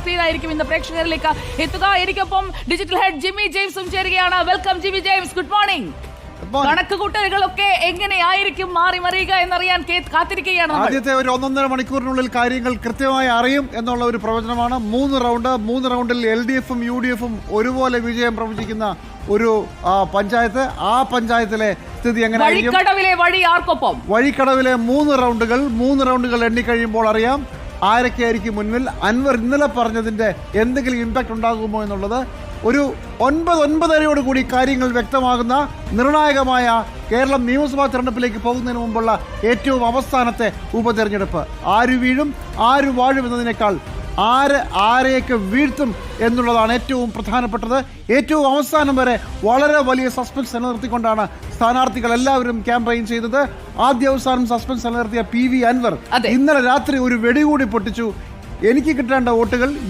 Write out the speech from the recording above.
Screen ആയിരിക്കും ഇന്ന് പ്രേക്ഷകരിലേക്ക് എത്തുക. എനിക്കൊപ്പം ഡിജിറ്റൽ ഹെഡ് ജിമ്മി ജെയിംസും ചേരുകയാണ്. Welcome Jimmy James, good morning. കണക്കുകൂട്ടലുകളൊക്കെ എങ്ങനെയായിരിക്കും മാറി മറിയുക എന്നറിയാൻ കാത്തിരിക്കുകയാണ്. ആദ്യത്തെ ഒരു 1.5 മണിക്കൂറിനുള്ളിൽ കാര്യങ്ങൾ കൃത്യമായി അറിയും എന്നുള്ള ഒരു പ്രവചനമാണ്. 3 റൗണ്ടിൽ LDF-ഉം UDF-ഉം ഒരുപോലെ വിജയം പ്രവചിക്കുന്ന ഒരു പഞ്ചായത്ത്. ആ പഞ്ചായത്തിലെ സ്ഥിതി എങ്ങനെയായിരിക്കും? വഴിക്കടവിലെ 3 റൗണ്ടുകൾ എണ്ണിക്കഴിയുമ്പോൾ അറിയാം ആരൊക്കെയായിരിക്കും മുന്നിൽ. അൻവർ ഇന്നലെ പറഞ്ഞതിന്റെ എന്തെങ്കിലും ഇമ്പാക്ട് ഉണ്ടാകുമോ എന്നുള്ളത് ഒരു 9:30 കൂടി കാര്യങ്ങൾ വ്യക്തമാകുന്ന നിർണായകമായ കേരളം നിയമസഭാ തെരഞ്ഞെടുപ്പിലേക്ക് പോകുന്നതിന് മുമ്പുള്ള ഏറ്റവും അവസാനത്തെ ഉപതെരഞ്ഞെടുപ്പ്. ആര് വീഴും ആര് വാഴും എന്നതിനേക്കാൾ ആരെയൊക്കെ വീഴ്ത്തും എന്നുള്ളതാണ് ഏറ്റവും പ്രധാനപ്പെട്ടത്. ഏറ്റവും അവസാനം വരെ വളരെ വലിയ സസ്പെൻസ് നിലനിർത്തിക്കൊണ്ടാണ് സ്ഥാനാർത്ഥികൾ എല്ലാവരും ക്യാമ്പയിൻ ചെയ്തത്. ആദ്യ അവസാനം സസ്പെൻസ് നിലനിർത്തിയ PV അൻവർ ഇന്നലെ രാത്രി ഒരു വെടികൂടി പൊട്ടിച്ചു. എനിക്ക് കിട്ടേണ്ട വോട്ടുകൾ